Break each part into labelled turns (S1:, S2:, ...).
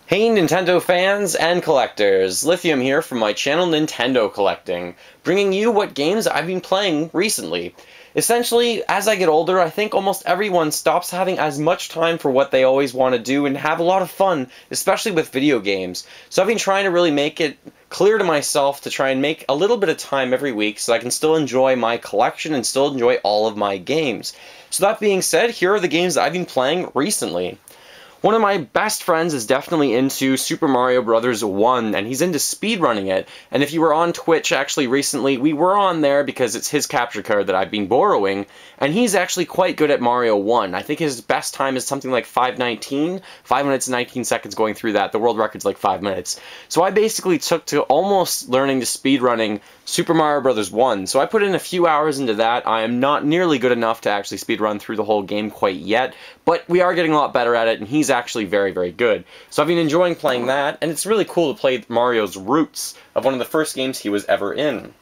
S1: Hey Nintendo fans and collectors, Lithium here from my channel Nintendo Collecting, bringing you what games I've been playing recently. Essentially, as I get older, I think almost everyone stops having as much time for what they always want to do and have a lot of fun, especially with video games. So I've been trying to really make it clear to myself to try and make a little bit of time every week so I can still enjoy my collection and still enjoy all of my games. So that being said, here are the games that I've been playing recently. One of my best friends is definitely into Super Mario Bros. 1, and he's into speedrunning it. And if you were on Twitch actually recently, we were on there because it's his capture card that I've been borrowing, and he's actually quite good at Mario 1. I think his best time is something like 5:19, 5 minutes and 19 seconds going through that. The world record's like 5 minutes. So I basically took to almost learning to speedrunning Super Mario Bros. 1. So I put in a few hours into that. I am not nearly good enough to actually speedrun through the whole game quite yet, but we are getting a lot better at it, and he's actually very, very good. So I've been enjoying playing that, and it's really cool to play Mario's roots of one of the first games he was ever in.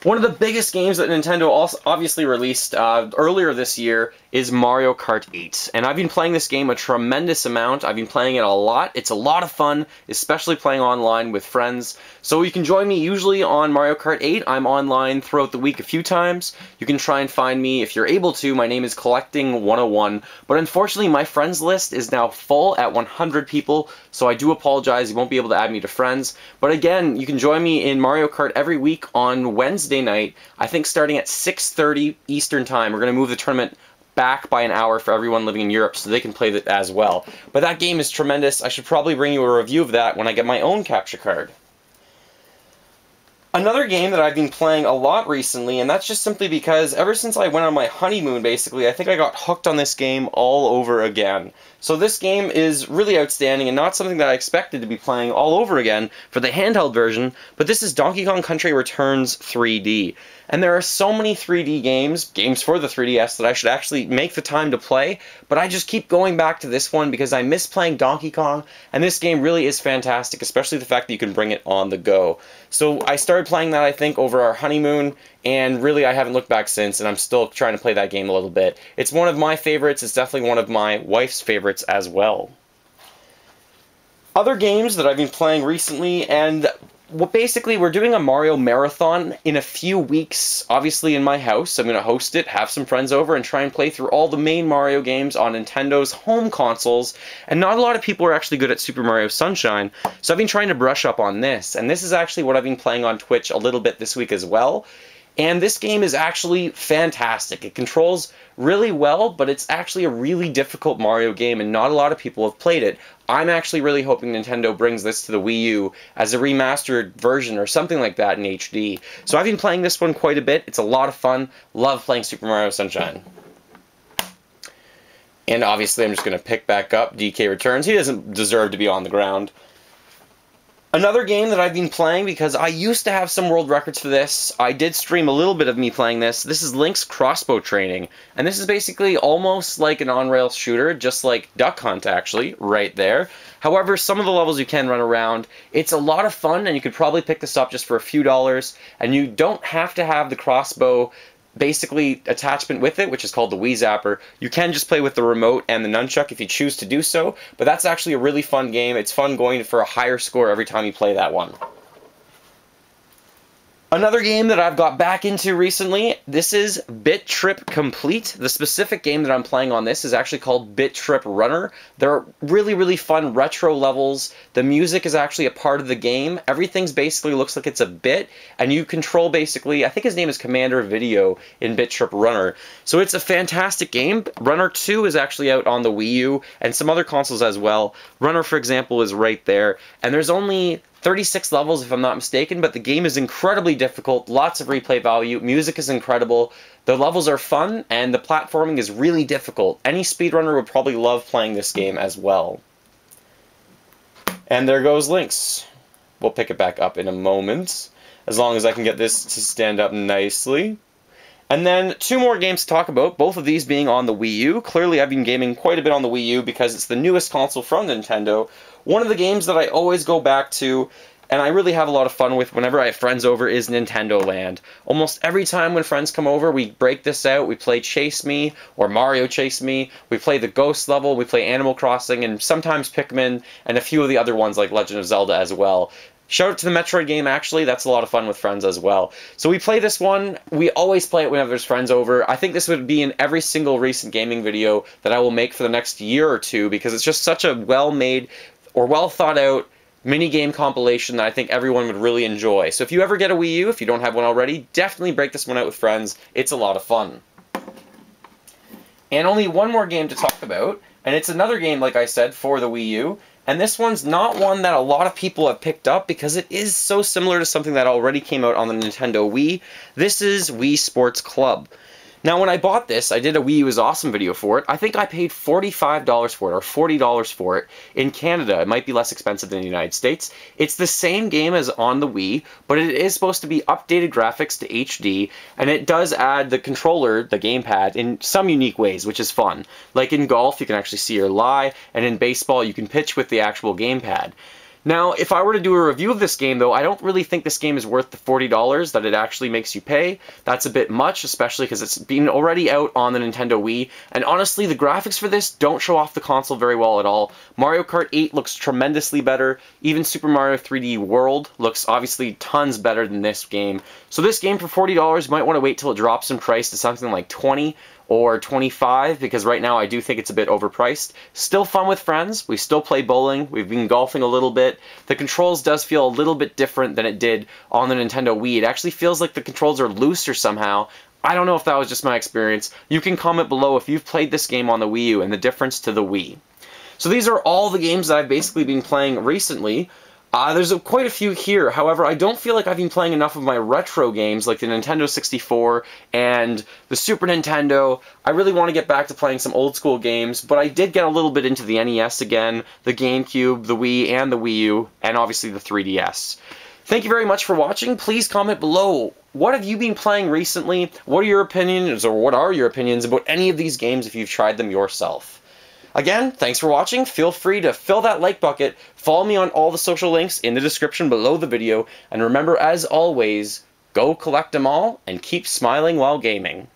S1: One of the biggest games that Nintendo also obviously released earlier this year is Mario Kart 8. And I've been playing this game a tremendous amount. I've been playing it a lot. It's a lot of fun, especially playing online with friends. So you can join me usually on Mario Kart 8. I'm online throughout the week a few times. You can try and find me if you're able to. My name is Collecting101. But unfortunately, my friends list is now full at 100 people. So I do apologize. You won't be able to add me to friends. But again, you can join me in Mario Kart every week on Wednesday night, I think starting at 6:30 Eastern Time. We're going to move the tournament back by an hour for everyone living in Europe so they can play that as well. But that game is tremendous. I should probably bring you a review of that when I get my own capture card. Another game that I've been playing a lot recently, and that's just simply because ever since I went on my honeymoon, basically, I think I got hooked on this game all over again. So this game is really outstanding and not something that I expected to be playing all over again for the handheld version, but this is Donkey Kong Country Returns 3D. And there are so many 3D games for the 3DS, that I should actually make the time to play, but I just keep going back to this one because I miss playing Donkey Kong, and this game really is fantastic, especially the fact that you can bring it on the go. So I started playing that, I think, over our honeymoon, and really I haven't looked back since, and I'm still trying to play that game a little bit. It's one of my favorites. It's definitely one of my wife's favorites as well. Other games that I've been playing recently, and basically we're doing a Mario marathon in a few weeks, obviously in my house. I'm going to host it, have some friends over, and try and play through all the main Mario games on Nintendo's home consoles, and not a lot of people are actually good at Super Mario Sunshine, so I've been trying to brush up on this, and this is actually what I've been playing on Twitch a little bit this week as well. And this game is actually fantastic. It controls really well, but it's actually a really difficult Mario game, and not a lot of people have played it. I'm actually really hoping Nintendo brings this to the Wii U as a remastered version or something like that in HD. So I've been playing this one quite a bit. It's a lot of fun. Love playing Super Mario Sunshine. And obviously I'm just going to pick back up DK Returns. He doesn't deserve to be on the ground. Another game that I've been playing, because I used to have some world records for this, I did stream a little bit of me playing this. This is Link's Crossbow Training, and this is basically almost like an on-rails shooter, just like Duck Hunt actually, right there. However, some of the levels you can run around. It's a lot of fun, and you could probably pick this up just for a few dollars, and you don't have to have the crossbow basically attachment with it, which is called the Wii Zapper. You can just play with the remote and the nunchuck if you choose to do so, but that's actually a really fun game. It's fun going for a higher score every time you play that one. Another game that I've got back into recently, this is BIT.TRIP Complete. The specific game that I'm playing on this is actually called BIT.TRIP Runner. They're really, really fun retro levels. The music is actually a part of the game. Everything's basically looks like it's a bit, and you control basically, I think his name is Commander Video in BIT.TRIP Runner. So it's a fantastic game. Runner 2 is actually out on the Wii U and some other consoles as well. Runner, for example, is right there, and there's only 36 levels if I'm not mistaken, but the game is incredibly difficult, lots of replay value, music is incredible, the levels are fun, and the platforming is really difficult. Any speedrunner would probably love playing this game as well. And there goes Link's. We'll pick it back up in a moment, as long as I can get this to stand up nicely. And then two more games to talk about, both of these being on the Wii U. Clearly I've been gaming quite a bit on the Wii U because it's the newest console from Nintendo. One of the games that I always go back to and I really have a lot of fun with whenever I have friends over is Nintendo Land. Almost every time when friends come over, we break this out, we play Chase Me, or Mario Chase Me, we play the Ghost level, we play Animal Crossing, and sometimes Pikmin, and a few of the other ones like Legend of Zelda as well. Shout out to the Metroid game, actually. That's a lot of fun with friends as well. So we play this one. We always play it whenever there's friends over. I think this would be in every single recent gaming video that I will make for the next year or two, because it's just such a well-made or well-thought-out mini-game compilation that I think everyone would really enjoy. So if you ever get a Wii U, if you don't have one already, definitely break this one out with friends. It's a lot of fun. And only one more game to talk about, and it's another game, like I said, for the Wii U. And this one's not one that a lot of people have picked up because it is so similar to something that already came out on the Nintendo Wii. This is Wii Sports Club. Now, when I bought this, I did a Wii U is awesome video for it. I think I paid $45 for it, or $40 for it, in Canada. It might be less expensive than the United States. It's the same game as on the Wii, but it is supposed to be updated graphics to HD, and it does add the controller, the gamepad, in some unique ways, which is fun. Like in golf, you can actually see your lie, and in baseball, you can pitch with the actual gamepad. Now, if I were to do a review of this game, though, I don't really think this game is worth the $40 that it actually makes you pay. That's a bit much, especially because it's been already out on the Nintendo Wii, and honestly, the graphics for this don't show off the console very well at all. Mario Kart 8 looks tremendously better. Even Super Mario 3D World looks obviously tons better than this game. So this game for $40, you might want to wait till it drops in price to something like $20 or $25, because right now I do think it's a bit overpriced. Still fun with friends. We still play bowling. We've been golfing a little bit. The controls does feel a little bit different than it did on the Nintendo Wii. It actually feels like the controls are looser somehow. I don't know if that was just my experience. You can comment below if you've played this game on the Wii U and the difference to the Wii. So these are all the games that I've basically been playing recently. There's quite a few here. However, I don't feel like I've been playing enough of my retro games like the Nintendo 64 and the Super Nintendo. I really want to get back to playing some old school games, but I did get a little bit into the NES again, the GameCube, the Wii, and the Wii U, and obviously the 3DS. Thank you very much for watching. Please comment below. What have you been playing recently? What are your opinions, or what are your opinions about any of these games if you've tried them yourself? Again, thanks for watching. Feel free to fill that like bucket, follow me on all the social links in the description below the video, and remember, as always, go collect them all and keep smiling while gaming.